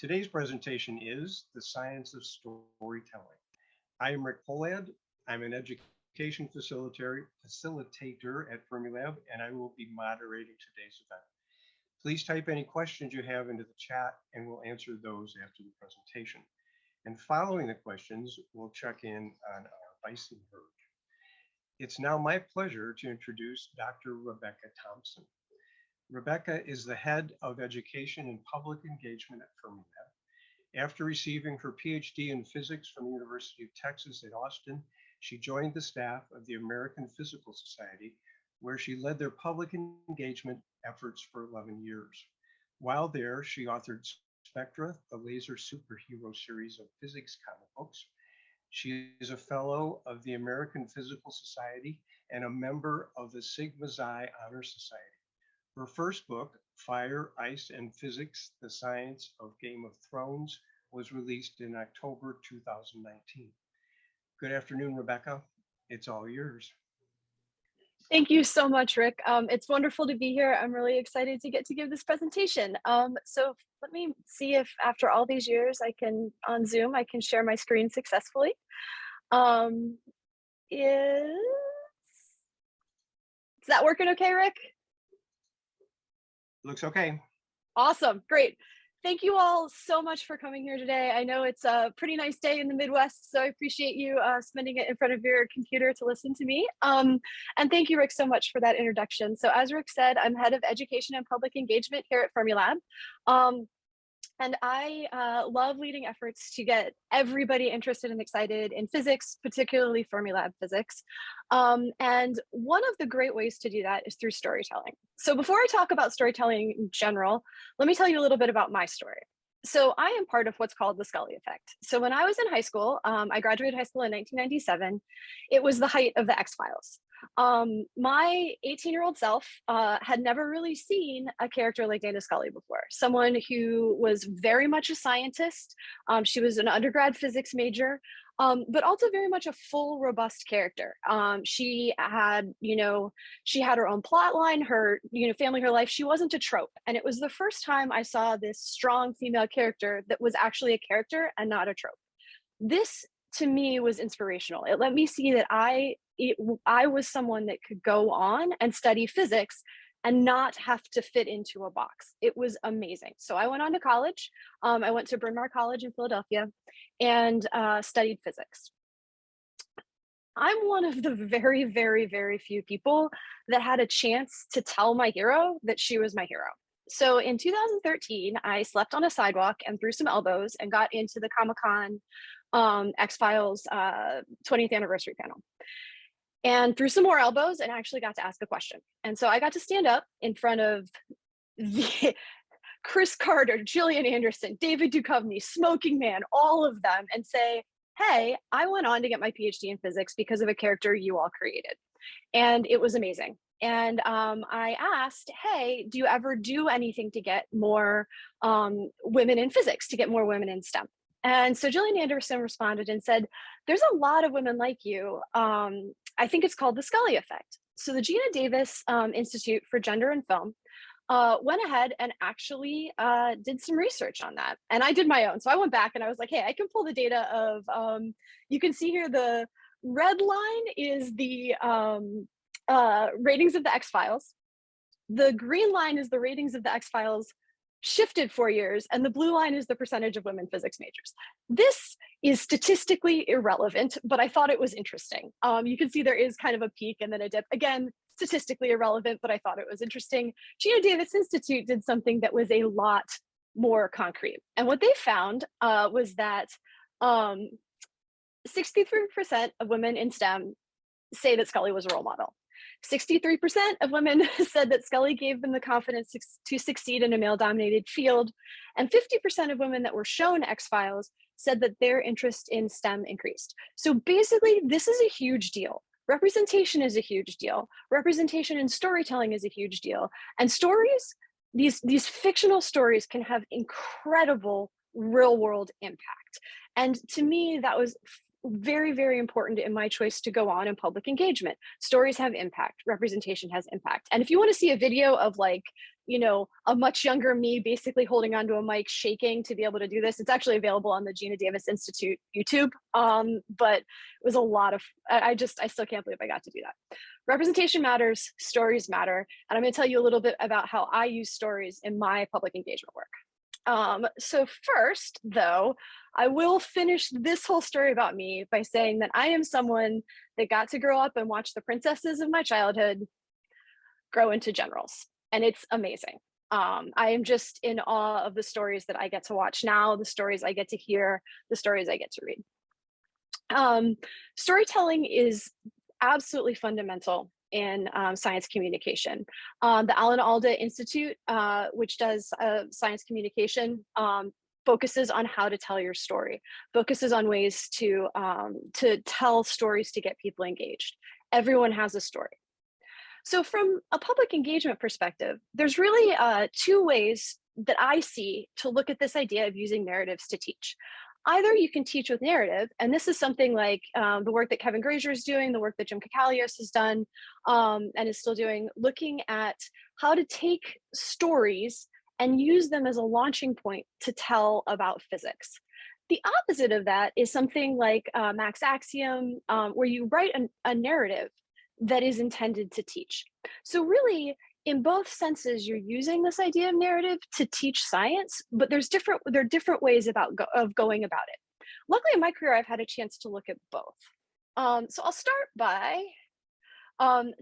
Today's presentation is The Science of Storytelling. I am Rick Polad. I'm an education facilitator at Fermilab, and I will be moderating today's event. Please type any questions you have into the chat, and we'll answer those after the presentation. And following the questions, we'll check in on our Bison herd. It's now my pleasure to introduce Dr. Rebecca Thompson. Rebecca is the head of education and public engagement at Fermilab. After receiving her PhD in physics from the University of Texas at Austin, she joined the staff of the American Physical Society, where she led their public engagement efforts for 11 years. While there, she authored Spectra, the laser superhero series of physics comic books. She is a fellow of the American Physical Society and a member of the Sigma Xi Honor Society. Her first book, Fire, Ice, and Physics, The Science of Game of Thrones, was released in October 2019. Good afternoon, Rebecca. It's all yours. Thank you so much, Rick. It's wonderful to be here. I'm really excited to get to give this presentation. So let me see if after all these years on Zoom, I can share my screen successfully. Is that working okay, Rick? Looks okay. Awesome, great. Thank you all so much for coming here today. I know it's a pretty nice day in the Midwest, so I appreciate you spending it in front of your computer to listen to me. And thank you, Rick, so much for that introduction. So as Rick said, I'm head of education and public engagement here at Fermilab. And I love leading efforts to get everybody interested and excited in physics, particularly Fermilab physics. And one of the great ways to do that is through storytelling. So before I talk about storytelling in general, let me tell you a little bit about my story. So I am part of what's called the Scully effect. So when I was in high school, I graduated high school in 1997. It was the height of the X-Files. My 18-year-old self had never really seen a character like Dana Scully before, someone who was very much a scientist. She was an undergrad physics major, but also very much a full, robust character. She had her own plot line, her, family, her life. She wasn't a trope. And it was the first time I saw this strong female character that was actually a character and not a trope. This, to me, was inspirational. It let me see that I was someone that could go on and study physics and not have to fit into a box. It was amazing. So I went on to college. I went to Bryn Mawr College in Philadelphia and studied physics. I'm one of the very, very, very few people that had a chance to tell my hero that she was my hero. So in 2013, I slept on a sidewalk and threw some elbows and got into the Comic-Con X-Files 20th anniversary panel. And threw some more elbows and actually got to ask a question. And so I got to stand up in front of the Chris Carter, Gillian Anderson, David Duchovny, Smoking Man, all of them, and say, hey, I went on to get my PhD in physics because of a character you all created. And it was amazing. And I asked, hey, do you ever do anything to get more women in physics, to get more women in STEM? And so Gillian Anderson responded and said, there's a lot of women like you. I think it's called the Scully effect. So the Gina Davis Institute for Gender and Film went ahead and actually did some research on that. And I did my own. So I went back and I was like, hey, I can pull the data of, you can see here the red line is the ratings of the X-Files. The green line is the ratings of the X-Files shifted 4 years, and the blue line is the percentage of women physics majors. This is statistically irrelevant, but I thought it was interesting. You can see there is kind of a peak and then a dip. Again, statistically irrelevant, but I thought it was interesting. Gina Davis Institute did something that was a lot more concrete. And what they found was that 63% of women in STEM say that Scully was a role model. 63% of women said that Scully gave them the confidence to succeed in a male-dominated field, and 50% of women that were shown X-Files said that their interest in STEM increased. So basically, this is a huge deal. Representation is a huge deal. Representation in storytelling is a huge deal. And stories, these fictional stories can have incredible real-world impact. And to me, that was very, very important in my choice to go on in public engagement. Stories have impact, representation has impact. And if you want to see a video of like you know, a much younger me basically holding onto a mic, shaking to be able to do this. It's actually available on the Gina Davis Institute YouTube. But it was a lot of, I still can't believe I got to do that. Representation matters, stories matter. And I'm going to tell you a little bit about how I use stories in my public engagement work. So first, though, I will finish this whole story about me by saying that I am someone that got to grow up and watch the princesses of my childhood grow into generals, and it's amazing. I am just in awe of the stories that I get to watch now, the stories I get to hear, the stories I get to read. Storytelling is absolutely fundamental in science communication. The Alan Alda Institute, which does science communication, focuses on how to tell your story, focuses on ways to tell stories to get people engaged. Everyone has a story. So from a public engagement perspective, there's really two ways that I see to look at this idea of using narratives to teach. Either you can teach with narrative, and this is something like the work that Kevin Grazier is doing, the work that Jim Kakalios has done and is still doing, looking at how to take stories and use them as a launching point to tell about physics. The opposite of that is something like Max Axiom, where you write a narrative that is intended to teach. So really, in both senses, you're using this idea of narrative to teach science, but there are different ways of going about it. Luckily, in my career, I've had a chance to look at both. So I'll start by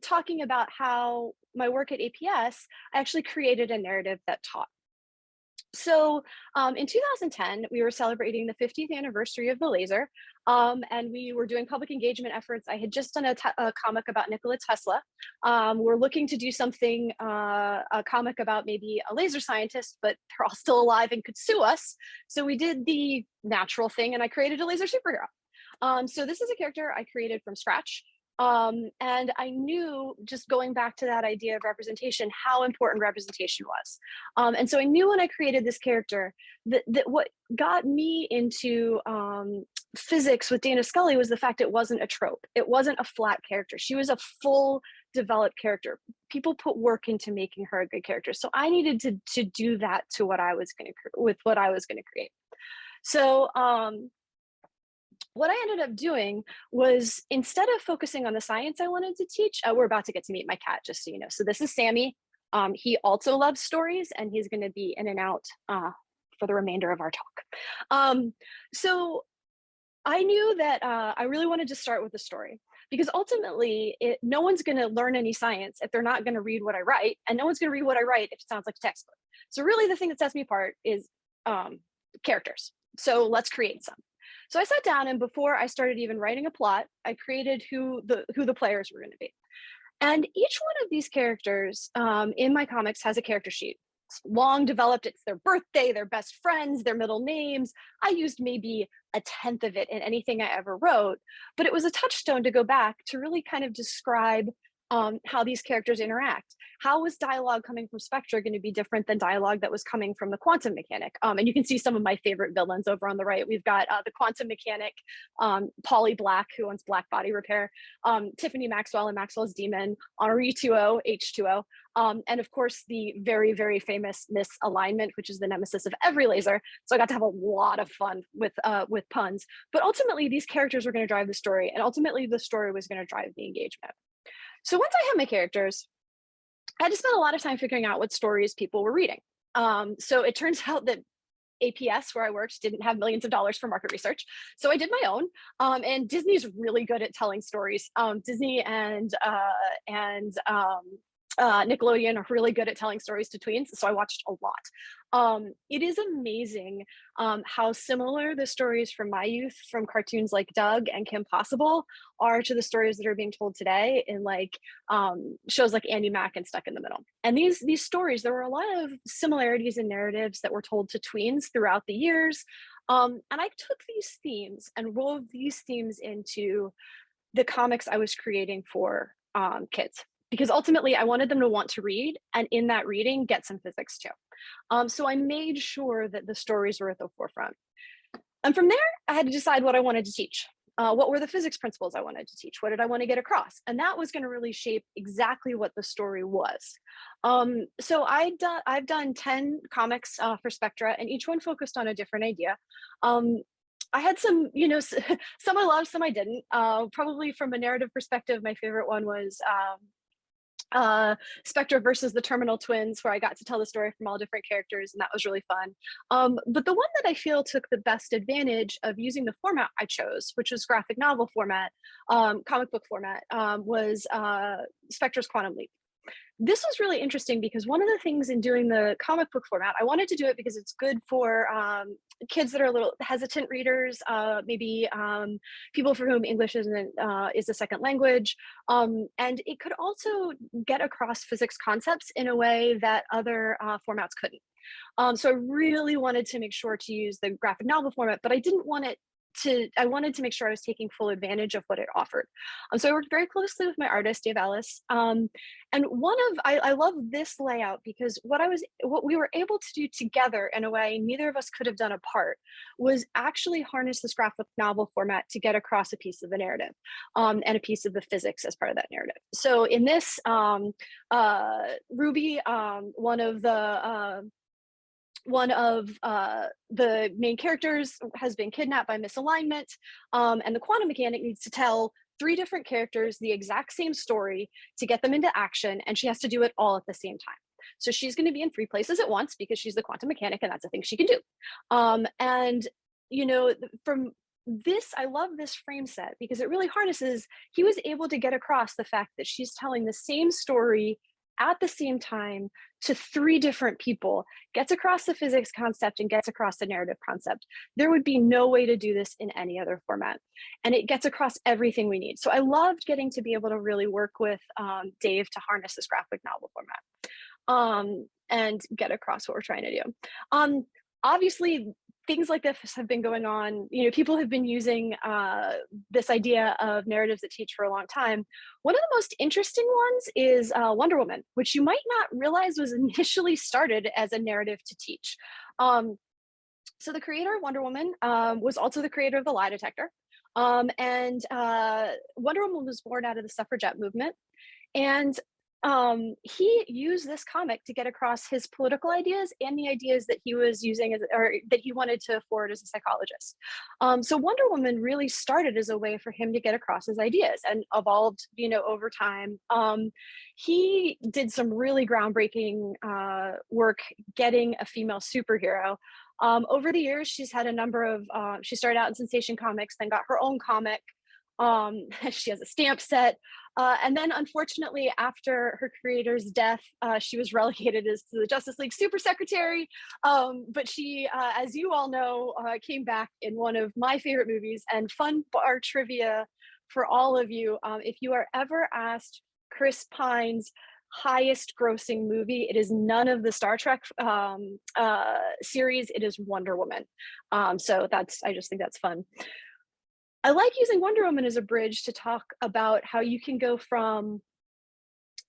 talking about how my work at APS, I actually created a narrative that taught. So in 2010, we were celebrating the 50th anniversary of the laser, and we were doing public engagement efforts. I had just done a comic about Nikola Tesla. We're looking to do something, a comic about maybe a laser scientist, but they're all still alive and could sue us. So we did the natural thing, and I created a laser superhero. So this is a character I created from scratch. And I knew, just going back to that idea of representation, how important representation was. And so I knew when I created this character that what got me into physics with Dana Scully was the fact it wasn't a trope. It wasn't a flat character. She was a full developed character. People put work into making her a good character. So I needed to do that to what I was going to create. So what I ended up doing was, instead of focusing on the science I wanted to teach, we're about to get to meet my cat, just so you know. So this is Sammy. He also loves stories, and he's going to be in and out for the remainder of our talk. So I knew that I really wanted to start with a story, because ultimately no one's going to learn any science if they're not going to read what I write, and no one's going to read what I write if it sounds like a textbook. So really the thing that sets me apart is characters. So let's create some. So I sat down, and before I started even writing a plot, I created who the players were going to be. And each one of these characters in my comics has a character sheet. It's long developed. It's their birthday, their best friends, their middle names. I used maybe a tenth of it in anything I ever wrote, but it was a touchstone to go back to really kind of describe how these characters interact. How was dialogue coming from Spectra going to be different than dialogue that was coming from the quantum mechanic? And you can see some of my favorite villains over on the right. We've got the quantum mechanic, Polly Black, who owns Black Body Repair, Tiffany Maxwell and Maxwell's Demon, Henri 2O, H2O, and of course the very, very famous Misalignment, which is the nemesis of every laser. So I got to have a lot of fun with puns. But ultimately, these characters were going to drive the story, and ultimately the story was going to drive the engagement. So once I had my characters, I had to spend a lot of time figuring out what stories people were reading. So it turns out that APS, where I worked, didn't have millions of dollars for market research. So I did my own. And Disney's really good at telling stories. Disney and Nickelodeon are really good at telling stories to tweens, so I watched a lot. It is amazing how similar the stories from my youth, from cartoons like Doug and Kim Possible, are to the stories that are being told today in like shows like Andy Mack and Stuck in the Middle. And these stories, there were a lot of similarities in narratives that were told to tweens throughout the years. And I took these themes and wove these themes into the comics I was creating for kids, because ultimately I wanted them to want to read, and in that reading get some physics too. So I made sure that the stories were at the forefront. And from there, I had to decide what I wanted to teach. what were the physics principles I wanted to teach? What did I want to get across? And that was going to really shape exactly what the story was. So I've done 10 comics for Spectra, and each one focused on a different idea. I had some, some I loved, some I didn't. Probably from a narrative perspective, my favorite one was Spectra versus the Terminal Twins, where I got to tell the story from all different characters, and that was really fun. But the one that I feel took the best advantage of using the format I chose, which was graphic novel format, comic book format, was Spectra's Quantum Leap. This was really interesting because one of the things in doing the comic book format, I wanted to do it because it's good for kids that are a little hesitant readers, maybe people for whom English is a second language. And it could also get across physics concepts in a way that other formats couldn't. So I really wanted to make sure to use the graphic novel format, but I didn't want it I wanted to make sure I was taking full advantage of what it offered. So I worked very closely with my artist, Dave Ellis. And I love this layout because what we were able to do together in a way neither of us could have done apart was actually harness this graphic novel format to get across a piece of the narrative and a piece of the physics as part of that narrative. So in this, Ruby, one of the main characters has been kidnapped by misalignment, and the quantum mechanic needs to tell 3 different characters the exact same story to get them into action, and she has to do it all at the same time. So she's going to be in 3 places at once because she's the quantum mechanic, and that's a thing she can do. And from this, I love this frame set because it really harnesses. He was able to get across the fact that she's telling the same story at the same time to 3 different people, gets across the physics concept and gets across the narrative concept. There would be no way to do this in any other format. And it gets across everything we need. So I loved getting to be able to really work with Dave to harness this graphic novel format and get across what we're trying to do. Obviously, things like this have been going on. People have been using this idea of narratives that teach for a long time. One of the most interesting ones is Wonder Woman, which you might not realize was initially started as a narrative to teach. So the creator of Wonder Woman was also the creator of the lie detector. And Wonder Woman was born out of the suffragette movement. And he used this comic to get across his political ideas and the ideas that he was using or that he wanted to forward as a psychologist. So Wonder Woman really started as a way for him to get across his ideas and evolved, over time. He did some really groundbreaking work getting a female superhero. Over the years, she's had a number of, she started out in Sensation Comics, then got her own comic. She has a stamp set. And then unfortunately, after her creator's death, she was relegated as to the Justice League Super Secretary. But she, as you all know, came back in one of my favorite movies. And fun bar trivia for all of you, if you are ever asked Chris Pine's highest grossing movie, it is none of the Star Trek series, it is Wonder Woman. So I just think that's fun. I like using Wonder Woman as a bridge to talk about how you can go from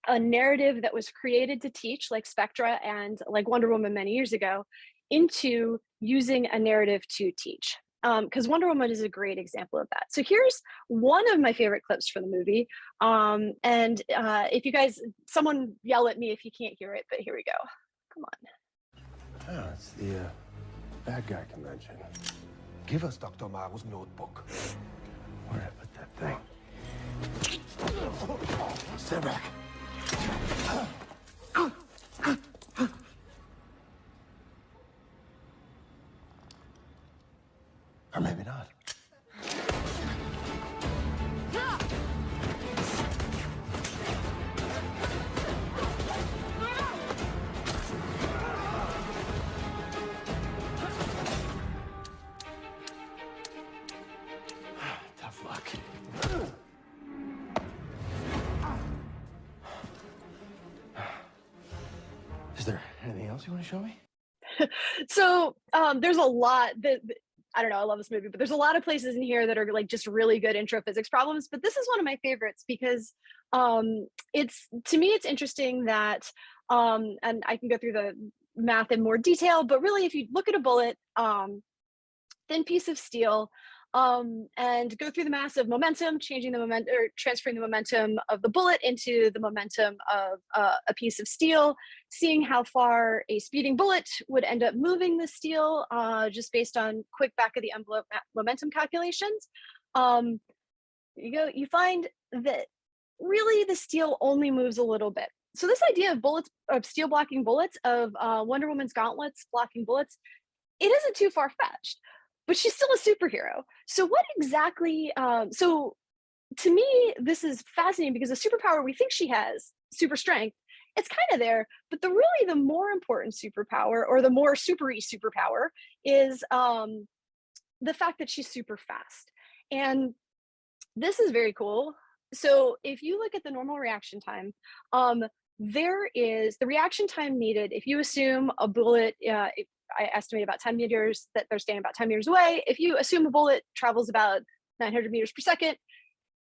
a narrative that was created to teach, like Spectra and like Wonder Woman many years ago, into using a narrative to teach. Because Wonder Woman is a great example of that. So here's one of my favorite clips from the movie. And if you guys, someone yell at me if you can't hear it, but here we go. Come on. Oh, it's the bad guy convention. Give us Dr. Marvel's notebook. Where did I put that thing? Stand back. Or maybe not. Tough luck. Is there anything else you want to show me? So there's a lot that I don't know, I love this movie, but there's a lot of places in here that are like just really good intro physics problems. But this is one of my favorites because to me, it's interesting that, and I can go through the math in more detail, but really if you look at a bullet, thin piece of steel, and go through the mass of momentum, changing the momentum or transferring the momentum of the bullet into the momentum of a piece of steel, seeing how far a speeding bullet would end up moving the steel just based on quick back of the envelope momentum calculations. You find that really the steel only moves a little bit. So this idea of bullets, of steel blocking bullets, of Wonder Woman's gauntlets blocking bullets, it isn't too far-fetched, but she's still a superhero. So what exactly, so to me, this is fascinating because the superpower we think she has, super strength, it's kind of there, but really the more important superpower, or the more supery superpower, is the fact that she's super fast. And this is very cool. So if you look at the normal reaction time, there is the reaction time needed. If you assume a bullet, I estimate about 10 meters, that they're staying about 10 meters away. If you assume a bullet travels about 900 meters per second,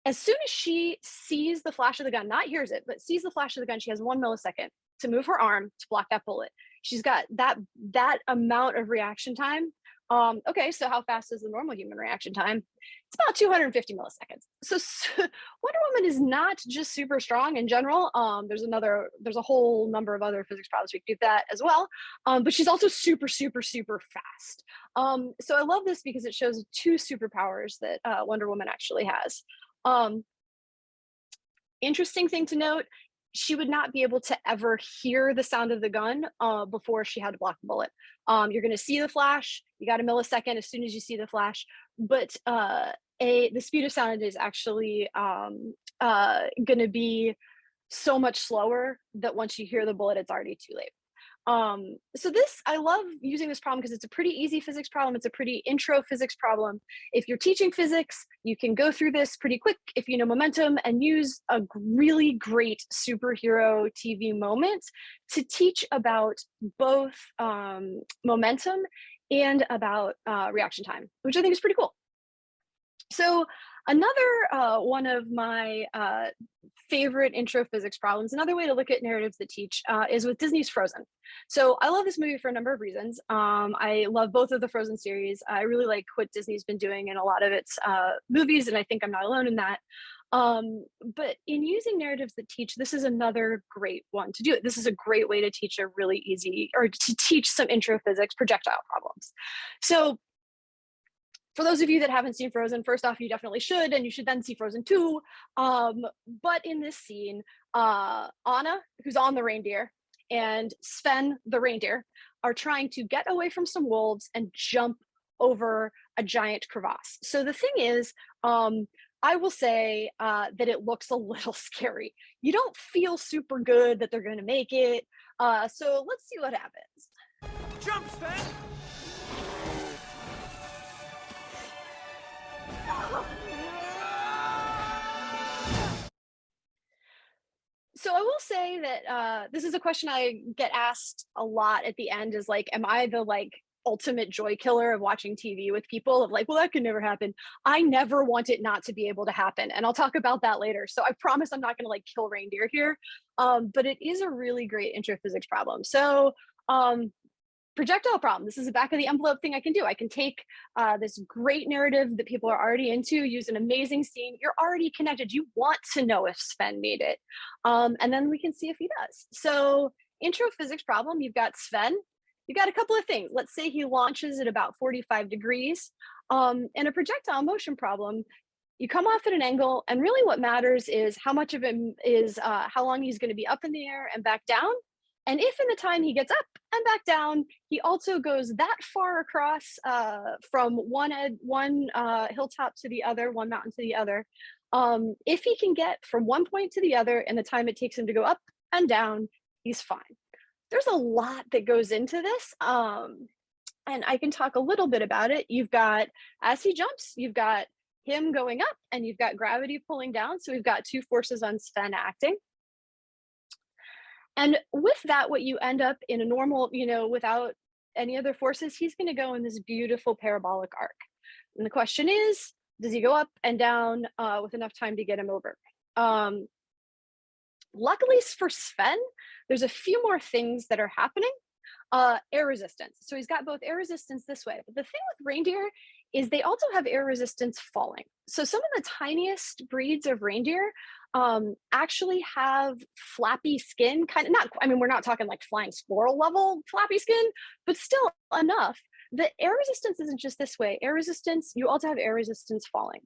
as soon as she sees the flash of the gun, not hears it, but sees the flash of the gun, she has 1 millisecond to move her arm to block that bullet. She's got that amount of reaction time. Okay, so how fast is the normal human reaction time? It's about 250 milliseconds. So Wonder Woman is not just super strong in general. There's a whole number of other physics problems we can do that as well. But she's also super, super, super fast. So I love this because it shows 2 superpowers that Wonder Woman actually has. Interesting thing to note, she would not be able to ever hear the sound of the gun before she had to block the bullet. You're going to see the flash. You got a millisecond as soon as you see the flash, but the speed of sound is actually going to be so much slower that once you hear the bullet, it's already too late. So I love using this problem because it's a pretty easy physics problem. It's a pretty intro physics problem. If you're teaching physics, you can go through this pretty quick if you know momentum, and use a really great superhero TV moment to teach about both momentum and about reaction time, which I think is pretty cool. So another one of my favorite intro physics problems, another way to look at narratives that teach, is with Disney's Frozen. So I love this movie for a number of reasons. I love both of the Frozen series. I really like what Disney's been doing in a lot of its movies, and I think I'm not alone in that. But in using narratives that teach, this is another great one to do it. This is a great way to teach a really easy, or to teach some intro physics projectile problems. So for those of you that haven't seen Frozen, first off, you definitely should, and you should then see Frozen 2. But in this scene, Anna, who's on the reindeer, and Sven, the reindeer, are trying to get away from some wolves and jump over a giant crevasse. So the thing is, I will say that it looks a little scary. You don't feel super good that they're going to make it. So let's see what happens. Jump, Sven! So I will say that this is a question I get asked a lot at the end, is like, am I the ultimate joy killer of watching TV with people, of well, that could never happen. I never want it not to be able to happen. And I'll talk about that later. So I promise I'm not going to kill reindeer here. But it is a really great intro physics problem. So projectile problem. This is a back of the envelope thing I can do. I can take this great narrative that people are already into, use an amazing scene. You're already connected. You want to know if Sven made it. And then we can see if he does. So intro physics problem, you've got Sven. You've got a couple of things. Let's say he launches at about 45 degrees. In a projectile motion problem, you come off at an angle, and really what matters is how much of him is, how long he's going to be up in the air and back down. And if in the time he gets up and back down, he also goes that far across from one hilltop to the other, one mountain to the other, if he can get from one point to the other in the time it takes him to go up and down, he's fine. There's a lot that goes into this, and I can talk a little bit about it. You've got, as he jumps, you've got him going up, and you've got gravity pulling down. So we've got 2 forces on Sven acting. And with that, what you end up in a normal, without any other forces, he's going to go in this beautiful parabolic arc. And the question is, does he go up and down with enough time to get him over? Luckily for Sven, there's a few more things that are happening. Air resistance. So he's got both air resistance this way. But the thing with reindeer is they also have air resistance falling. So some of the tiniest breeds of reindeer actually have flappy skin, kind of not, I mean, we're not talking like flying squirrel level flappy skin, but still enough. The air resistance isn't just this way. Air resistance, you also have air resistance falling.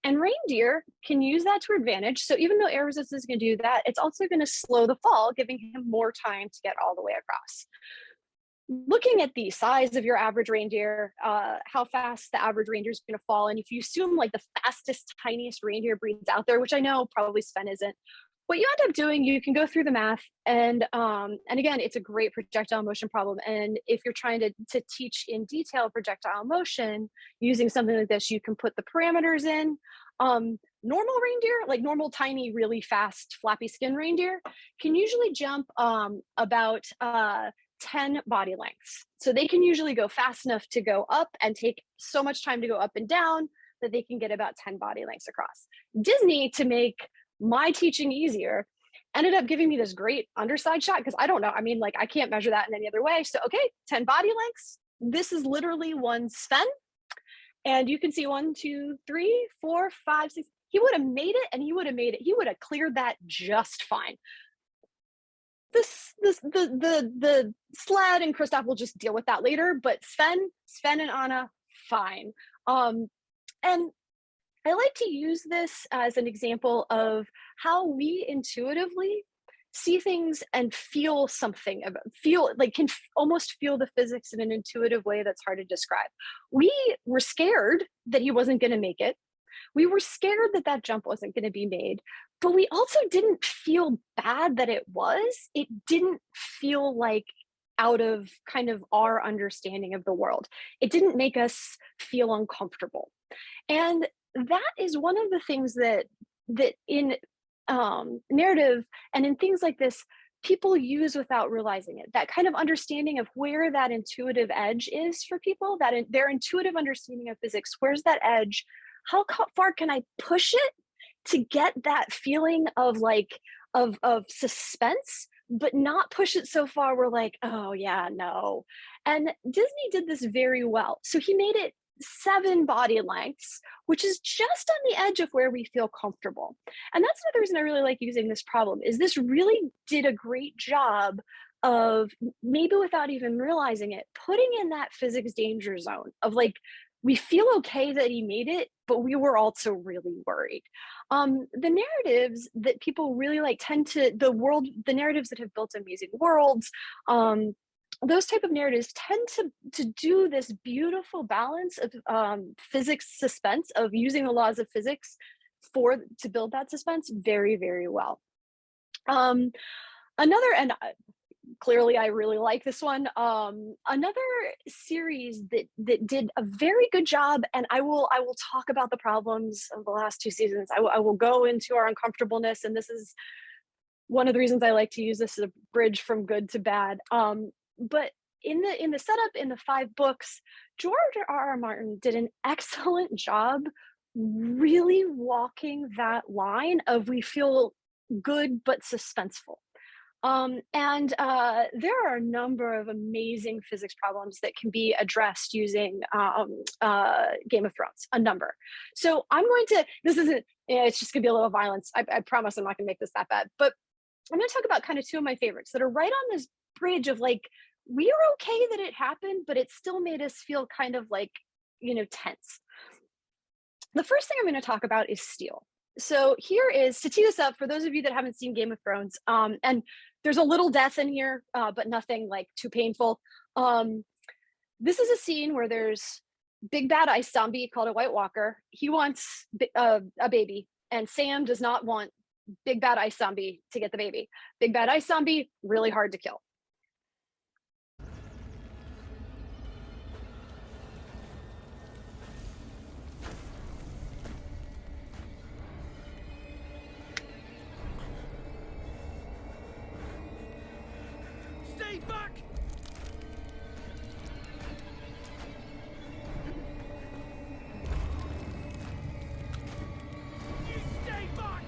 And reindeer can use that to advantage. So even though air resistance is going to do that, it's also going to slow the fall, giving him more time to get all the way across. Looking at the size of your average reindeer, how fast the average reindeer is going to fall, and if you assume like the fastest, tiniest reindeer breeds out there, which I know probably Sven isn't, what you end up doing, you can go through the math, and again, it's a great projectile motion problem. And if you're trying to teach in detail projectile motion using something like this, you can put the parameters in. Normal reindeer, like normal, tiny, really fast, flappy skin reindeer, can usually jump about 10 body lengths. So they can usually go fast enough to go up and take so much time to go up and down that they can get about 10 body lengths across. Disney, to make my teaching easier, ended up giving me this great underside shot, because I don't know, I mean, like I can't measure that in any other way. So, okay, 10 body lengths. This is literally one Sven. And you can see 1, 2, 3, 4, 5, 6. He would have made it, and he would have cleared that just fine. The sled and Kristoff will just deal with that later, but Sven and Anna, fine. And I like to use this as an example of how we intuitively see things and feel something, can almost feel the physics in an intuitive way that's hard to describe. We were scared that he wasn't going to make it. We were scared that that jump wasn't going to be made, but we also didn't feel bad that it was. It didn't feel like out of kind of our understanding of the world. It didn't make us feel uncomfortable. And that is one of the things that in narrative and in things like this, people use without realizing it. That kind of understanding of where that intuitive edge is for people, that their intuitive understanding of physics, where's that edge? How far can I push it to get that feeling of of suspense, but not push it so far we're like, oh yeah, no. And Disney did this very well. So he made it 7 body lengths, which is just on the edge of where we feel comfortable. And that's another reason I really like using this problem, is this really did a great job of, maybe without even realizing it, putting in that physics danger zone of like, we feel okay that he made it, but we were also really worried. The narratives that people really like the narratives that have built amazing worlds, those type of narratives tend to do this beautiful balance of physics suspense, of using the laws of physics to build that suspense very, very well. Clearly I really like this one. Another series that did a very good job, and I will talk about the problems of the last 2 seasons. I will go into our uncomfortableness, and this is one of the reasons I like to use this as a bridge from good to bad. But in the setup, in the 5 books, George R.R. Martin did an excellent job really walking that line of we feel good but suspenseful. There are a number of amazing physics problems that can be addressed using Game of Thrones, a number. So I'm going to, it's just gonna be a little violence. I promise I'm not gonna make this that bad, but I'm gonna talk about kind of 2 of my favorites that are right on this bridge of like, we are okay that it happened, but it still made us feel kind of like, tense. The first thing I'm going to talk about is steel. So here is, to tee this up, for those of you that haven't seen Game of Thrones, and there's a little death in here, but nothing like too painful. This is a scene where there's big bad ice zombie called a White Walker. He wants a baby, and Sam does not want big bad ice zombie to get the baby. Big bad ice zombie, really hard to kill. Stay back! You stay back!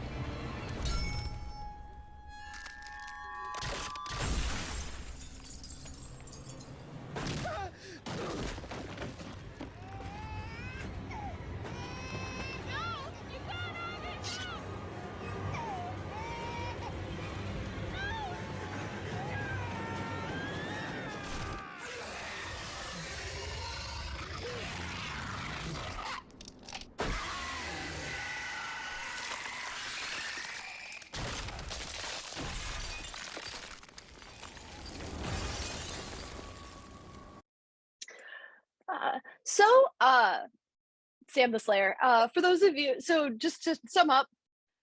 So, Sam the Slayer, for those of you, so just to sum up,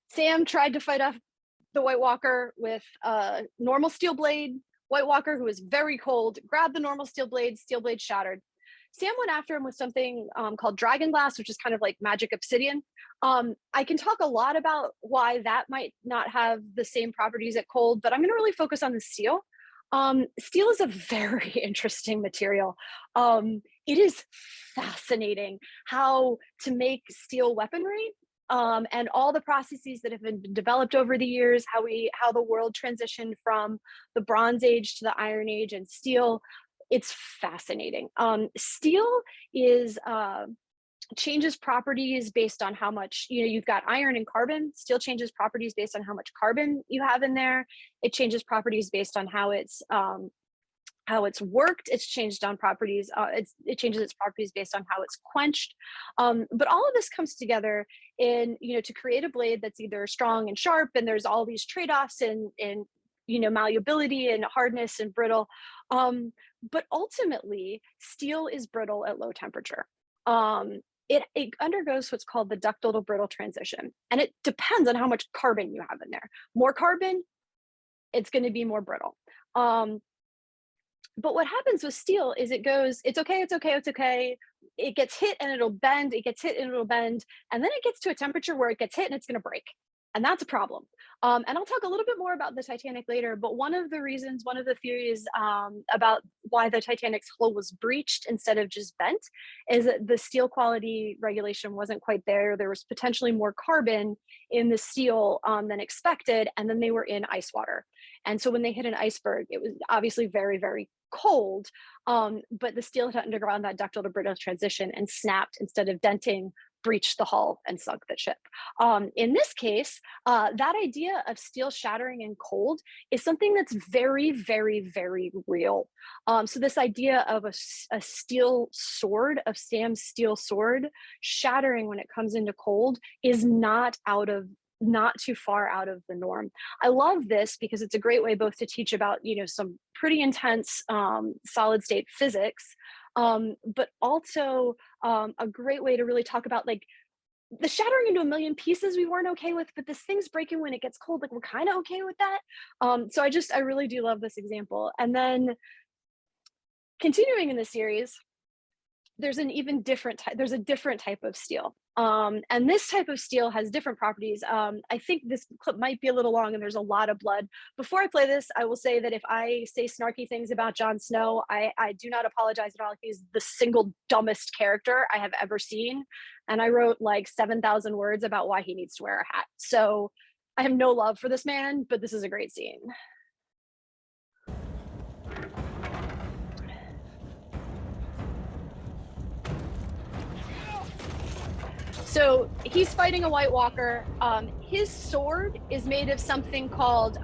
Sam tried to fight off the White Walker with a normal steel blade. White Walker, who was very cold, grabbed the normal steel blade shattered. Sam went after him with something called dragon glass, which is kind of like magic obsidian. I can talk a lot about why that might not have the same properties at cold, but I'm going to really focus on the steel. Steel is a very interesting material. It is fascinating how to make steel weaponry, and all the processes that have been developed over the years, how the world transitioned from the Bronze Age to the Iron Age and steel. It's fascinating. Steel is changes properties based on how much, you've got iron and carbon. Steel changes properties based on how much carbon you have in there. It changes properties based on how it's worked. It's changed on properties. It changes its properties based on how it's quenched. But all of this comes together in, to create a blade that's either strong and sharp, and there's all these trade-offs in malleability and hardness and brittle. But ultimately, steel is brittle at low temperature. It undergoes what's called the ductile to brittle transition. And it depends on how much carbon you have in there. More carbon, it's going to be more brittle. But what happens with steel is it's okay. It gets hit and it'll bend, and then it gets to a temperature where it gets hit and it's going to break. And that's a problem. And I'll talk a little bit more about the Titanic later, but one of the theories about why the Titanic's hull was breached instead of just bent is that the steel quality regulation wasn't quite there. There was potentially more carbon in the steel than expected, and then they were in ice water. And so when they hit an iceberg, it was obviously very, very cold, but the steel had undergone that ductile to brittle transition and snapped instead of denting, breached the hull and sunk the ship. In this case, that idea of steel shattering in cold is something that's very, very, very real. So this idea of a steel sword, of Sam's steel sword, shattering when it comes into cold is not too far out of the norm. I love this because it's a great way both to teach about, some pretty intense solid state physics, but also a great way to really talk about like the shattering into a million pieces we weren't okay with, but this thing's breaking when it gets cold, like we're kind of okay with that. So I really do love this example. And then continuing in the series, there's a different type of steel. And this type of steel has different properties. I think this clip might be a little long and there's a lot of blood. Before I play this, I will say that if I say snarky things about Jon Snow, I do not apologize at all. He's the single dumbest character I have ever seen. And I wrote like 7,000 words about why he needs to wear a hat. So I have no love for this man, but this is a great scene. So he's fighting a White Walker. His sword is made of something called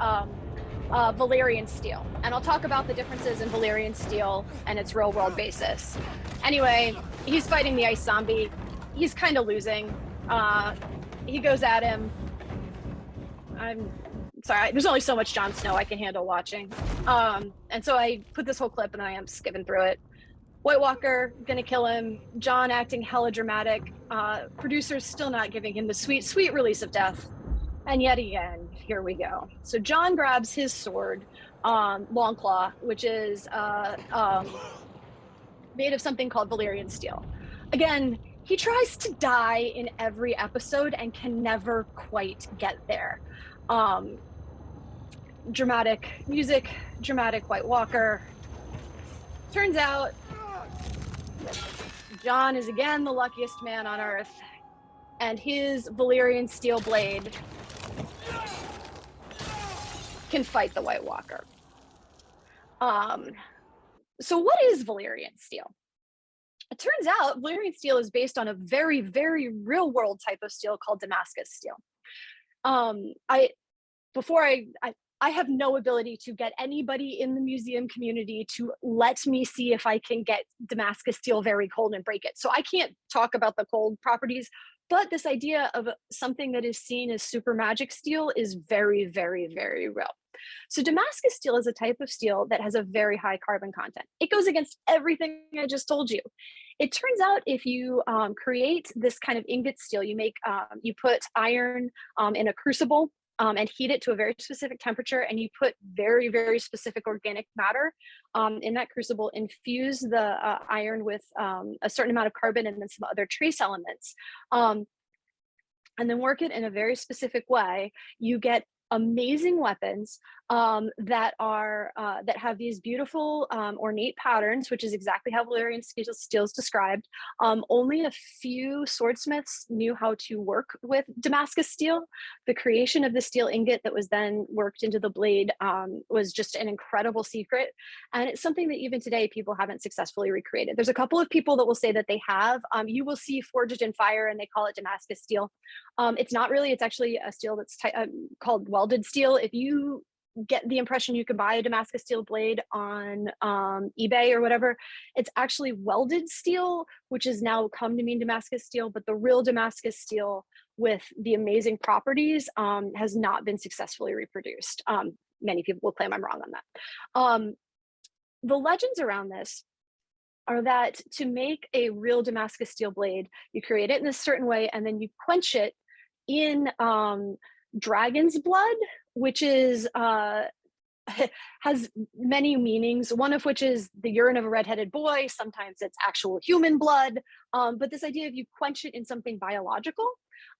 Valerian Steel. And I'll talk about the differences in Valerian Steel and its real world basis. Anyway, he's fighting the ice zombie. He's kind of losing. He goes at him. I'm sorry, there's only so much Jon Snow I can handle watching. And so I put this whole clip and I am skipping through it. White Walker gonna kill him. Jon acting hella dramatic. Producers still not giving him the sweet, sweet release of death. And yet again, here we go. So Jon grabs his sword, Longclaw, which is made of something called Valerian Steel. Again, he tries to die in every episode and can never quite get there. Dramatic music, dramatic White Walker. Turns out Jon is again the luckiest man on earth, and his Valerian Steel blade can fight the White Walker. So what is Valerian Steel? It turns out Valerian Steel is based on a very, very real world type of steel called Damascus Steel. I have no ability to get anybody in the museum community to let me see if I can get Damascus Steel very cold and break it. So I can't talk about the cold properties, But this idea of something that is seen as super magic steel is very, very, very real. So Damascus steel is a type of steel that has a very high carbon content. It goes against everything I just told you. It turns out if you create this kind of ingot steel, you put iron in a crucible and heat it to a very specific temperature, and you put very, very specific organic matter in that crucible, infuse the iron with a certain amount of carbon and then some other trace elements, and then work it in a very specific way, you get amazing weapons that have these beautiful ornate patterns, which is exactly how Valerian Steel is described. Only a few swordsmiths knew how to work with Damascus steel. The creation of the steel ingot that was then worked into the blade was just an incredible secret, and it's something that even today people haven't successfully recreated. There's a couple of people that will say that they have. You will see forged in fire and they call it Damascus steel. It's not really, it's actually a steel that's called welded steel. If you get the impression you can buy a Damascus steel blade on eBay or whatever, it's actually welded steel, which has now come to mean Damascus steel, but the real Damascus steel with the amazing properties has not been successfully reproduced. Many people will claim I'm wrong on that. The legends around this are that to make a real Damascus steel blade, you create it in a certain way and then you quench it in dragon's blood, which is has many meanings, one of which is the urine of a redheaded boy. Sometimes it's actual human blood, but this idea of you quench it in something biological,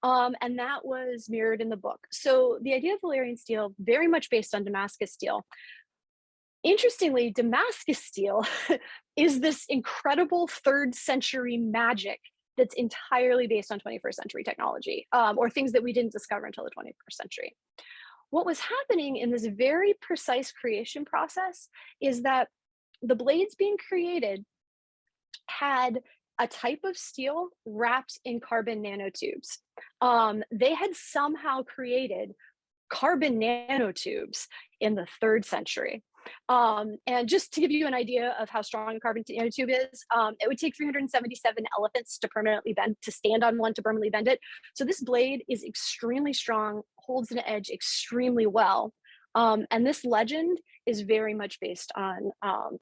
and that was mirrored in the book. So the idea of Valerian steel, very much based on Damascus steel. Interestingly, Damascus steel is this incredible 3rd century magic that's entirely based on 21st century technology, or things that we didn't discover until the 21st century. What was happening in this very precise creation process is that the blades being created had a type of steel wrapped in carbon nanotubes. They had somehow created carbon nanotubes in the 3rd century. And just to give you an idea of how strong a carbon nanotube is, it would take 377 elephants to stand on one to permanently bend it. So this blade is extremely strong, holds an edge extremely well. And this legend is very much based on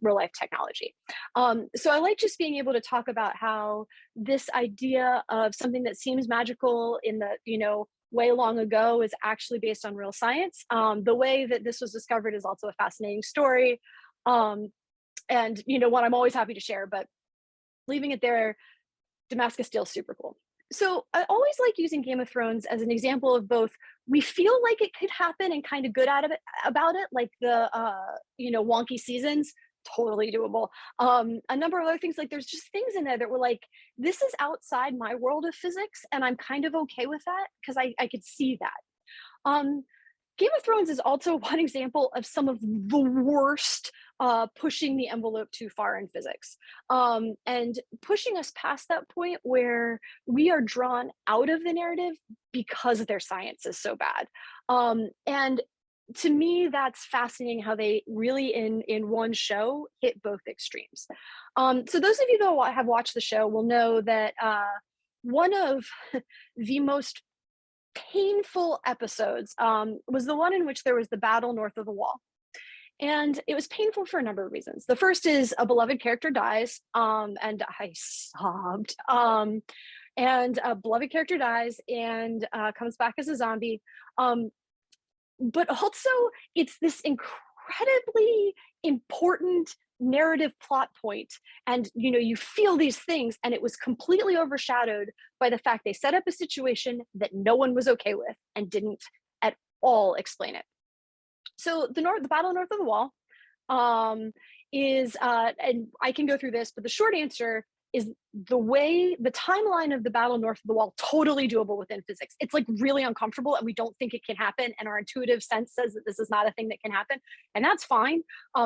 real life technology. So I like just being able to talk about how this idea of something that seems magical in the, way long ago is actually based on real science. The way that this was discovered is also a fascinating story. And one I'm always happy to share, but leaving it there, Damascus Steel is super cool. So I always like using Game of Thrones as an example of both, we feel like it could happen and kind of good about it, like the wonky seasons, totally doable. A number of other things, like there's just things in there that were like, this is outside my world of physics and I'm kind of okay with that because I could see that. Game of Thrones is also one example of some of the worst pushing the envelope too far in physics, and pushing us past that point where we are drawn out of the narrative because their science is so bad. And to me, that's fascinating how they really in one show hit both extremes. So those of you that have watched the show will know that one of the most painful episodes was the one in which there was the battle north of the wall. And it was painful for a number of reasons. The first is a beloved character dies, and I sobbed. And a beloved character dies and comes back as a zombie. But also, it's this incredibly important narrative plot point, and you feel these things, and it was completely overshadowed by the fact they set up a situation that no one was okay with and didn't at all explain it. So the battle north of the wall is, and I can go through this, but the short answer is the timeline of the battle north of the wall, totally doable within physics. It's like really uncomfortable and we don't think it can happen. And our intuitive sense says that this is not a thing that can happen. And that's fine,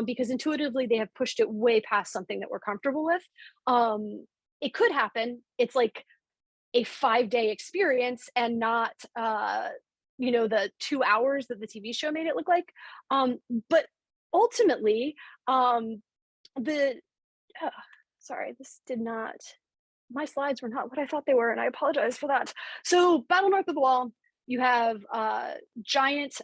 because intuitively they have pushed it way past something that we're comfortable with. It could happen. It's like a 5-day experience and not, the 2 hours that the TV show made it look like. But ultimately, sorry, this did not my slides were not what I thought they were, and I apologize for that. So battle north of the wall, you have giant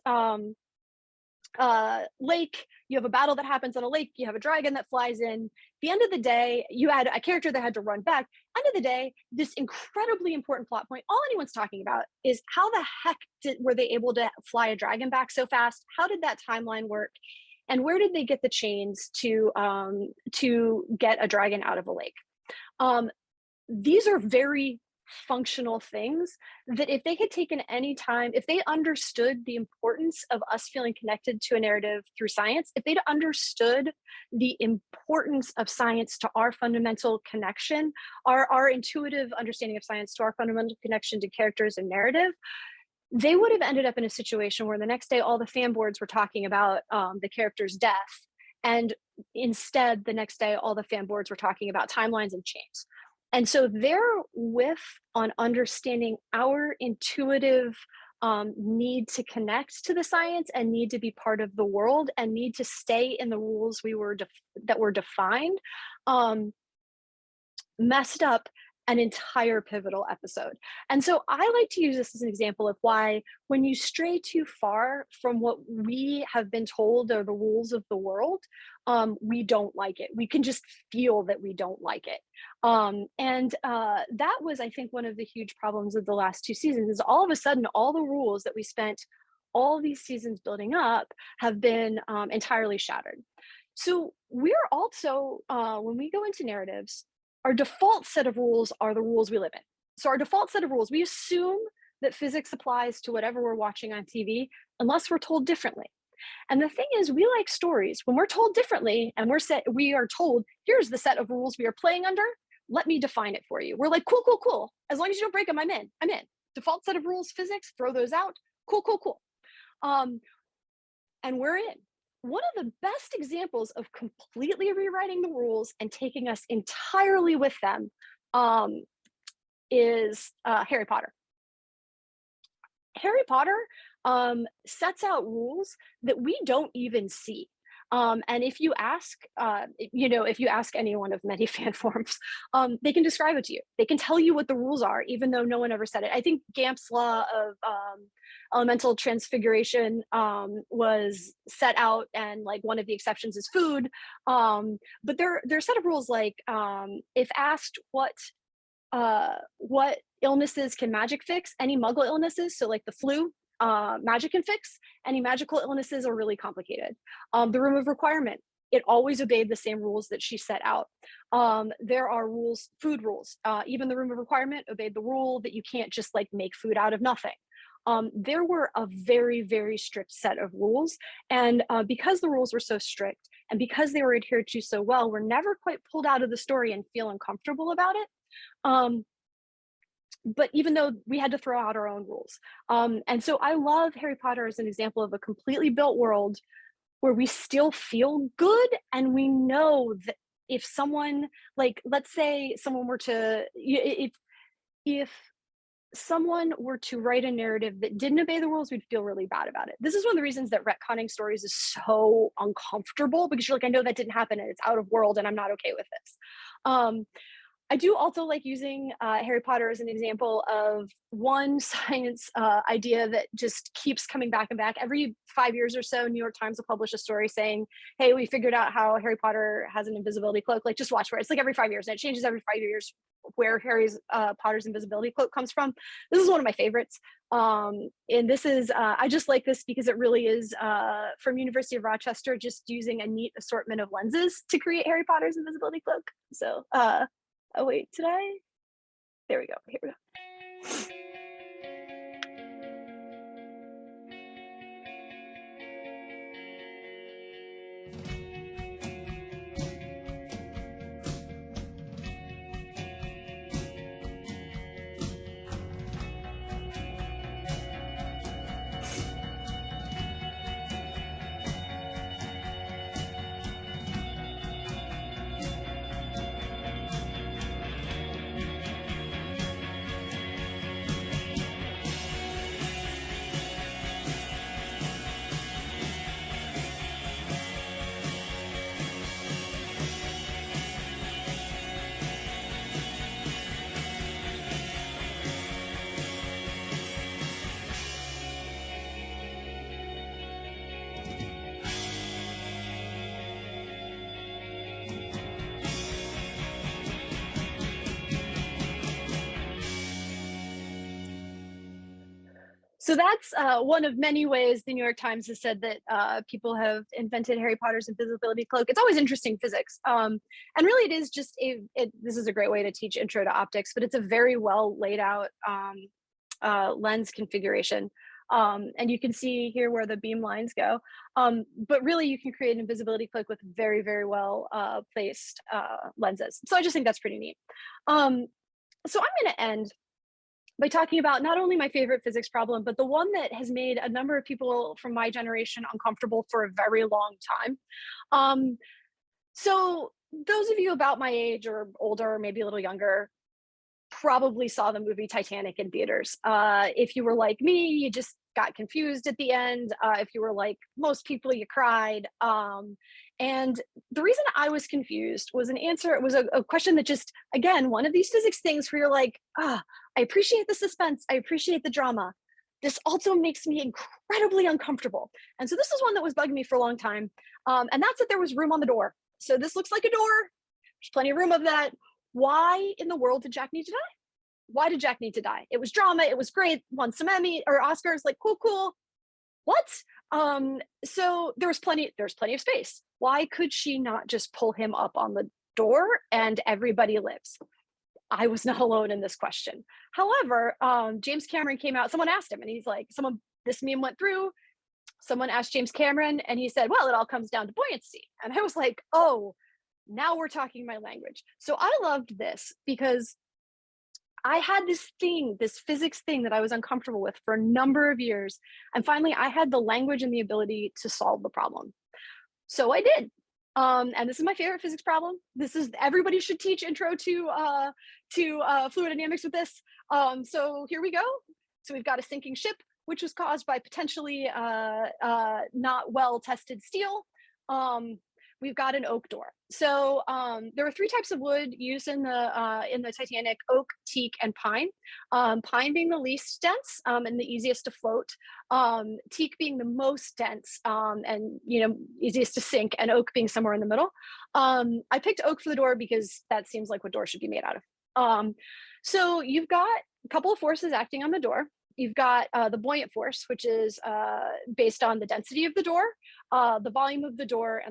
lake, you have a battle that happens on a lake, you have a dragon that flies in. At the end of the day, you had a character that had to run back. End of the day, this incredibly important plot point, all anyone's talking about is how the heck were they able to fly a dragon back so fast? How did that timeline work? And where did they get the chains to get a dragon out of a lake? These are very functional things that if they had taken any time, if they understood the importance of us feeling connected to a narrative through science, if they'd understood the importance of science to our fundamental connection, our intuitive understanding of science to our fundamental connection to characters and narrative, they would have ended up in a situation where the next day all the fan boards were talking about the character's death. And instead, the next day, all the fan boards were talking about timelines and chains. And so their whiff on understanding our intuitive need to connect to the science and need to be part of the world and need to stay in the rules that were defined messed up an entire pivotal episode. And so I like to use this as an example of why when you stray too far from what we have been told are the rules of the world, we don't like it. We can just feel that we don't like it. That was, I think, one of the huge problems of the last 2 seasons is all of a sudden, all the rules that we spent all these seasons building up have been entirely shattered. So we're also, when we go into narratives, our default set of rules are the rules we live in. So our default set of rules, we assume that physics applies to whatever we're watching on TV, unless we're told differently. And the thing is, we like stories. When we're told differently and we are told, here's the set of rules we are playing under, let me define it for you. We're like, cool, cool, cool. As long as you don't break them, I'm in. Default set of rules, physics, throw those out. Cool, cool, cool. And we're in. One of the best examples of completely rewriting the rules and taking us entirely with them is Harry Potter. Harry Potter sets out rules that we don't even see. And if you ask, if you ask anyone of many fan forms, they can describe it to you. They can tell you what the rules are, even though no one ever said it. I think Gamp's law of elemental transfiguration was set out, and like one of the exceptions is food. But there are a set of rules like if asked what illnesses can magic fix, any Muggle illnesses, so like the flu, magic can fix. Any magical illnesses are really complicated. The room of requirement, it always obeyed the same rules that she set out. There are rules, food rules. Even the room of requirement obeyed the rule that you can't just like make food out of nothing. There were a very, very strict set of rules. And because the rules were so strict and because they were adhered to so well, we're never quite pulled out of the story and feel uncomfortable about it. But even though we had to throw out our own rules. And so I love Harry Potter as an example of a completely built world where we still feel good. And we know that if someone, like, let's say someone were to, if someone were to write a narrative that didn't obey the rules, we'd feel really bad about it. This is one of the reasons that retconning stories is so uncomfortable, because you're like, I know that didn't happen and it's out of world and I'm not okay with this. I do also like using Harry Potter as an example of one science idea that just keeps coming back and back. Every 5 years or so, New York Times will publish a story saying, hey, we figured out how Harry Potter has an invisibility cloak. Like, just watch for it. It's like every 5 years, and it changes every 5 years where Potter's invisibility cloak comes from. This is one of my favorites. And this is, I just like this because it really is from University of Rochester, just using a neat assortment of lenses to create Harry Potter's invisibility cloak. So, oh wait, did I? There we go, here we go. So that's one of many ways the New York Times has said that people have invented Harry Potter's invisibility cloak. It's always interesting physics. And really it is just this is a great way to teach intro to optics, but it's a very well laid out lens configuration. And you can see here where the beam lines go. But really you can create an invisibility cloak with very, very well placed lenses. So I just think that's pretty neat. So I'm gonna end by talking about not only my favorite physics problem, but the one that has made a number of people from my generation uncomfortable for a very long time. So those of you about my age or older, or maybe a little younger, probably saw the movie Titanic in theaters. If you were like me, you just got confused at the end. If you were like most people, you cried. And the reason I was confused was a question that just, again, one of these physics things where you're like, I appreciate the suspense. I appreciate the drama. This also makes me incredibly uncomfortable. And so this is one that was bugging me for a long time. And that's that there was room on the door. So this looks like a door. There's plenty of room of that. Why in the world did Jack need to die? Why did Jack need to die? It was drama. It was great. Won some Emmy or Oscars. Like cool. What? So there's plenty of space. Why could she not just pull him up on the door and everybody lives? I was not alone in this question. However, James Cameron came out. Someone asked him, and he's like, this meme went through. Someone asked James Cameron, and he said, "Well, it all comes down to buoyancy." And I was like, "Oh, now we're talking my language." So I loved this because I had this physics thing that I was uncomfortable with for a number of years. And finally, I had the language and the ability to solve the problem. So I did. And this is my favorite physics problem. Everybody should teach intro to fluid dynamics with this. So here we go. So we've got a sinking ship, which was caused by potentially not well tested steel. We've got an oak door. So there are three types of wood used in the Titanic: oak, teak, and pine. Pine being the least dense and the easiest to float. Teak being the most dense and easiest to sink, and oak being somewhere in the middle. I picked oak for the door because that seems like what doors should be made out of. So you've got a couple of forces acting on the door. You've got the buoyant force, which is based on the density of the door, the volume of the door,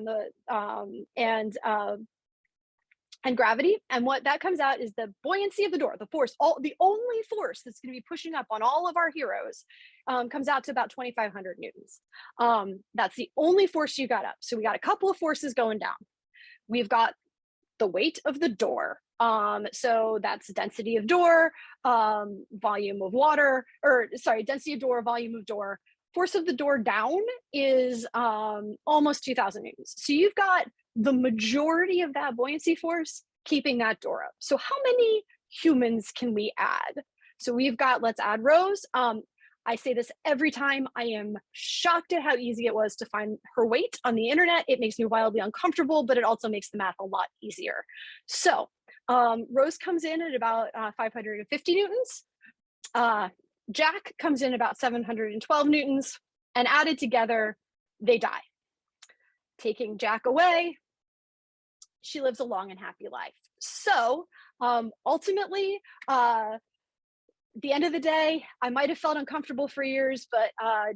and gravity. And what that comes out is the buoyancy of the door, the force. The only force that's going to be pushing up on all of our heroes comes out to about 2,500 newtons. That's the only force you got up. So we got a couple of forces going down. We've got the weight of the door. So that's density of door, volume of water, density of door, volume of door. Force of the door down is almost 2,000 newtons. So you've got the majority of that buoyancy force keeping that door up. So how many humans can we add? So let's add Rose. I say this every time. I am shocked at how easy it was to find her weight on the internet. It makes me wildly uncomfortable, but it also makes the math a lot easier. So Rose comes in at about 550 newtons. Jack comes in about 712 newtons, and added together, they die. Taking Jack away, she lives a long and happy life. So ultimately, the end of the day, I might have felt uncomfortable for years, but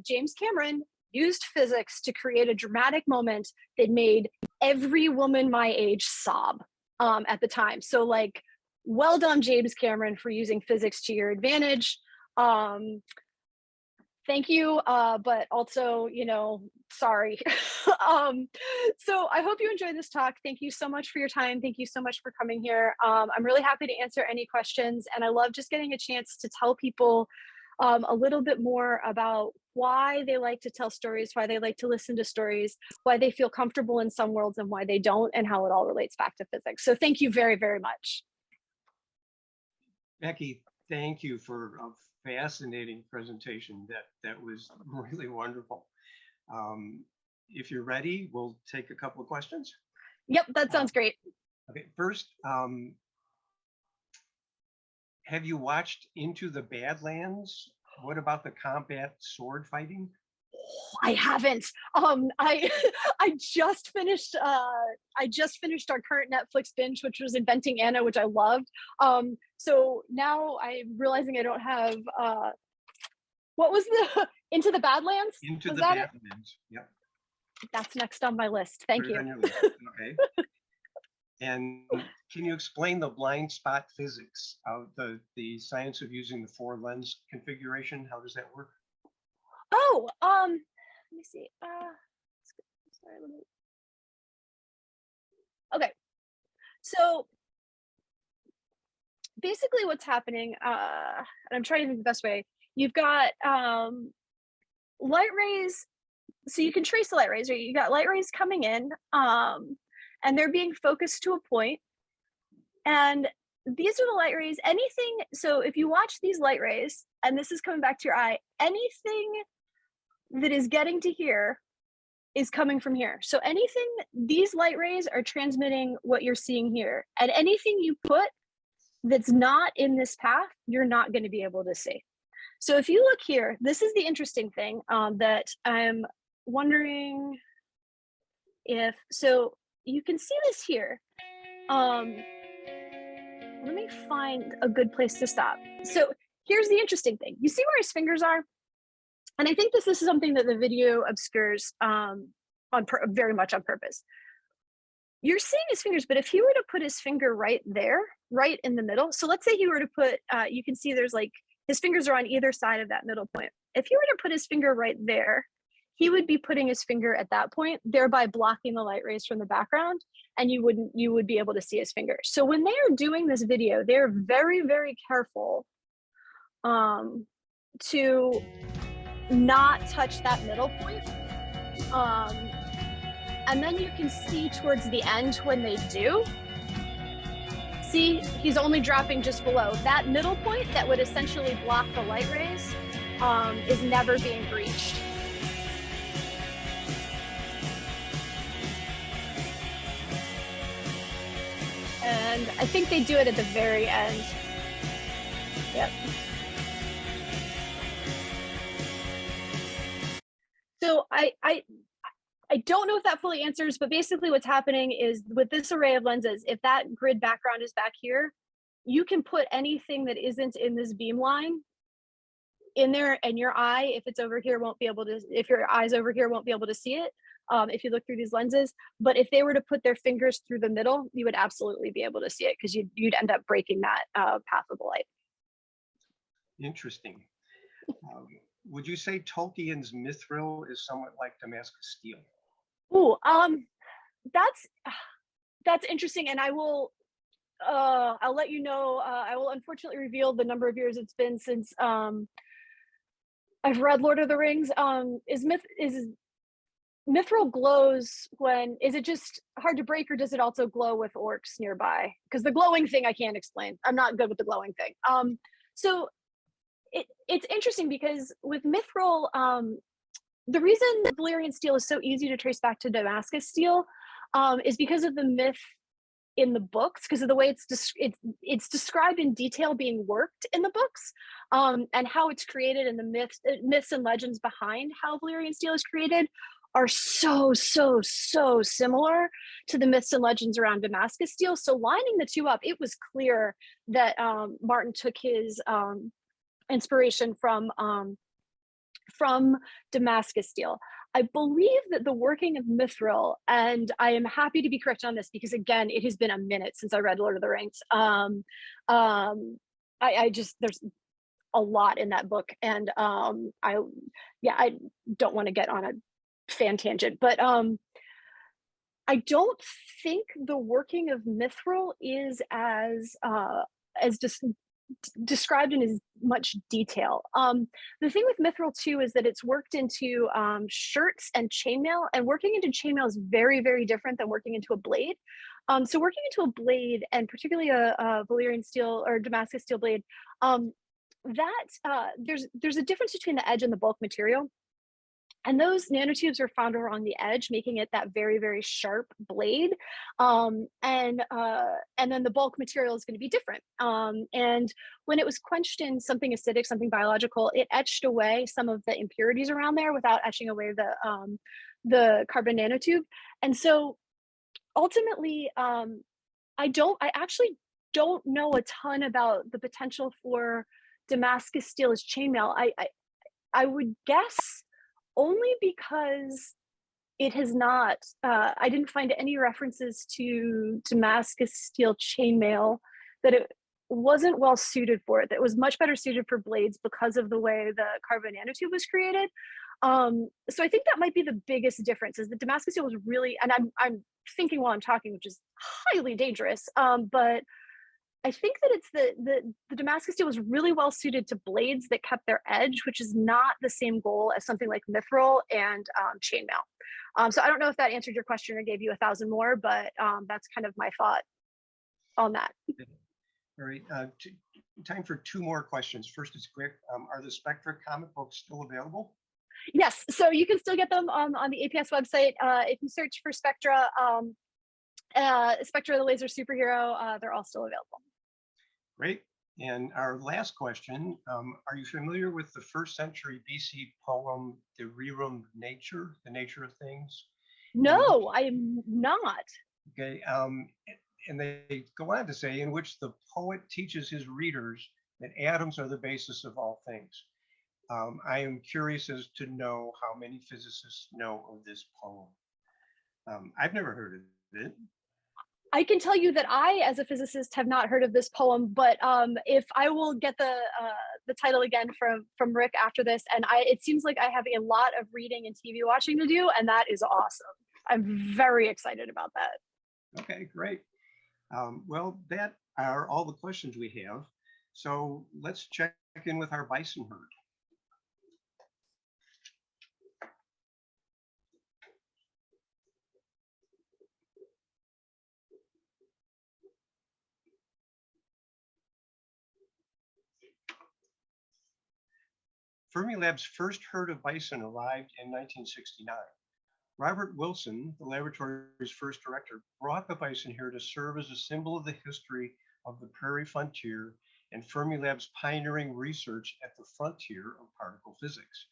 James Cameron used physics to create a dramatic moment that made every woman my age sob at the time. So well done, James Cameron, for using physics to your advantage. Thank you, but also, sorry. So I hope you enjoyed this talk. Thank you so much for your time. Thank you so much for coming here. I'm really happy to answer any questions, and I love just getting a chance to tell people a little bit more about why they like to tell stories, why they like to listen to stories, why they feel comfortable in some worlds and why they don't, and how it all relates back to physics. So thank you very, very much. Becky, thank you for a fascinating presentation. That was really wonderful. If you're ready, we'll take a couple of questions. Yep, that sounds great. Okay, first, have you watched Into the Badlands? What about the combat sword fighting? I haven't. I just finished our current Netflix binge, which was Inventing Anna, which I loved. So now I'm realizing I don't have What was the Into the Badlands? Into Was the that it? Badlands. Yep. That's next on my list. Thank Put it you. on your list. Okay. And can you explain the blind spot physics of the science of using the 4-lens configuration? How does that work? Oh, let me see. Sorry, let me. Okay, so basically, what's happening, and I'm trying to think the best way. You've got light rays, so you can trace the light rays. Right? You got light rays coming in, and they're being focused to a point, and these are the light rays. Anything. So if you watch these light rays, and this is coming back to your eye, anything that is getting to here is coming from here. So anything, these light rays are transmitting what you're seeing here, and anything you put that's not in this path, you're not going to be able to see. So if you look here, this is the interesting thing that I'm wondering if, so you can see this here. Let me find a good place to stop. So here's the interesting thing. You see where his fingers are? And I think this is something that the video obscures very much on purpose. You're seeing his fingers, but if he were to put his finger right there, right in the middle, so let's say he were to put, you can see there's like, his fingers are on either side of that middle point. If he were to put his finger right there, he would be putting his finger at that point, thereby blocking the light rays from the background, and you would be able to see his finger. So when they are doing this video, they're very, very careful to not touch that middle point. And then you can see towards the end when they do, see, he's only dropping just below. That middle point that would essentially block the light rays is never being breached. And I think they do it at the very end. Yep. So I don't know if that fully answers, but basically what's happening is with this array of lenses, if that grid background is back here, you can put anything that isn't in this beam line in there, and your eye, if it's over here, won't be able to, if your eye's over here, won't be able to see it if you look through these lenses. But if they were to put their fingers through the middle, you would absolutely be able to see it, because you'd end up breaking that path of the light. Interesting. Would you say Tolkien's mithril is somewhat like Damascus Steel? Ooh, that's interesting, and I will I'll let you know. I will unfortunately reveal the number of years it's been since I've read Lord of the Rings. Is mithril glows when, is it just hard to break, or does it also glow with orcs nearby? Because the glowing thing I can't explain. I'm not good with the glowing thing. So it's interesting because with mithril, the reason Valerian steel is so easy to trace back to Damascus steel is because of the myth in the books, because of the way it's described in detail being worked in the books, and how it's created, and the myths and legends behind how Valerian steel is created are so similar to the myths and legends around Damascus steel. So lining the two up, it was clear that Martin took his inspiration from Damascus steel. I believe that the working of mithril, and I am happy to be correct on this because again, it has been a minute since I read Lord of the Rings. I just, there's a lot in that book, and I don't want to get on a fan tangent, but I don't think the working of mithril is as described in as much detail. The thing with mithril too is that it's worked into shirts and chainmail, and working into chainmail is very, very different than working into a blade. So working into a blade, and particularly a Valerian steel or Damascus steel blade, there's a difference between the edge and the bulk material. And those nanotubes are found around the edge, making it that very, very sharp blade. And then the bulk material is going to be different. And when it was quenched in something acidic, something biological, it etched away some of the impurities around there without etching away the carbon nanotube. And so ultimately, I actually don't know a ton about the potential for Damascus steel as chainmail. I would guess only because it has not, I didn't find any references to Damascus Steel chainmail, that it wasn't well suited for it, that it was much better suited for blades because of the way the carbon nanotube was created. So I think that might be the biggest difference, is that Damascus Steel was really, and I'm thinking while I'm talking, which is highly dangerous, but I think that it's the Damascus Steel was really well suited to blades that kept their edge, which is not the same goal as something like mithril and chainmail. So I don't know if that answered your question or gave you 1,000 more, but that's kind of my thought on that. All right, time for 2 more questions. First is quick. Are the Spectra comic books still available? Yes, so you can still get them on the APS website. If you search for Spectra, Spectra the Laser Superhero, they're all still available. Great. And our last question, are you familiar with the 1st century BC poem, The Rerum Nature, The Nature of Things? No, I am not. Okay, and they go on to say, in which the poet teaches his readers that atoms are the basis of all things. I am curious as to know how many physicists know of this poem. I've never heard of it. I can tell you that I, as a physicist, have not heard of this poem, but if I will get the title again from Rick after this, and it seems like I have a lot of reading and TV watching to do, and that is awesome. I'm very excited about that. Okay, great. Well, that are all the questions we have. So let's check in with our bison herd. Fermilab's first herd of bison arrived in 1969. Robert Wilson, the laboratory's first director, brought the bison here to serve as a symbol of the history of the prairie frontier and Fermilab's pioneering research at the frontier of particle physics.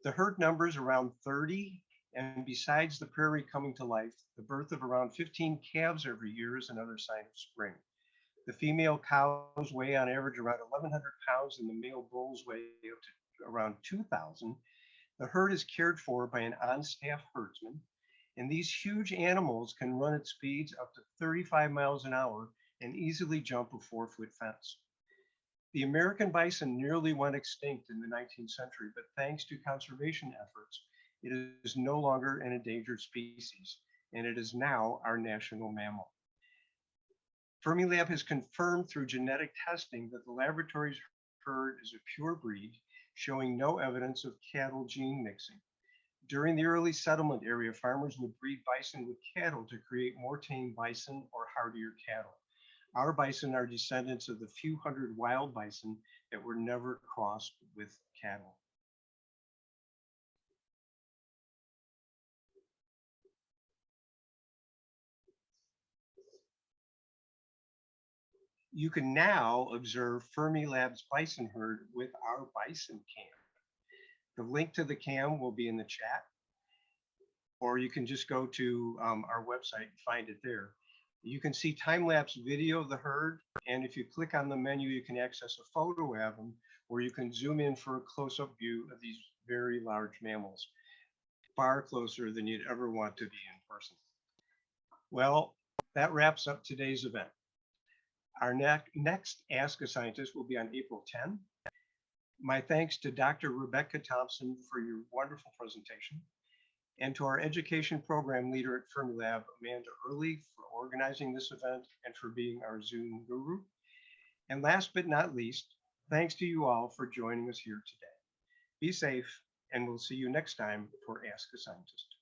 The herd numbers around 30, and besides the prairie coming to life, the birth of around 15 calves every year is another sign of spring. The female cows weigh on average around 1,100 pounds, and the male bulls weigh up to around 2,000. The herd is cared for by an on-staff herdsman, and these huge animals can run at speeds up to 35 miles an hour and easily jump a 4-foot fence. The American bison nearly went extinct in the 19th century, but thanks to conservation efforts, it is no longer an endangered species, and it is now our national mammal. Fermilab has confirmed through genetic testing that the laboratory's herd is a pure breed, showing no evidence of cattle gene mixing. During the early settlement area, farmers would breed bison with cattle to create more tame bison or hardier cattle. Our bison are descendants of the few hundred wild bison that were never crossed with cattle. You can now observe Fermilab's bison herd with our bison cam. The link to the cam will be in the chat, or you can just go to our website and find it there. You can see time-lapse video of the herd, and if you click on the menu, you can access a photo of them, where you can zoom in for a close-up view of these very large mammals, far closer than you'd ever want to be in person. Well, that wraps up today's event. Our next Ask a Scientist will be on April 10. My thanks to Dr. Rebecca Thompson for your wonderful presentation, and to our education program leader at Fermilab, Amanda Early, for organizing this event and for being our Zoom guru. And last but not least, thanks to you all for joining us here today. Be safe, and we'll see you next time for Ask a Scientist.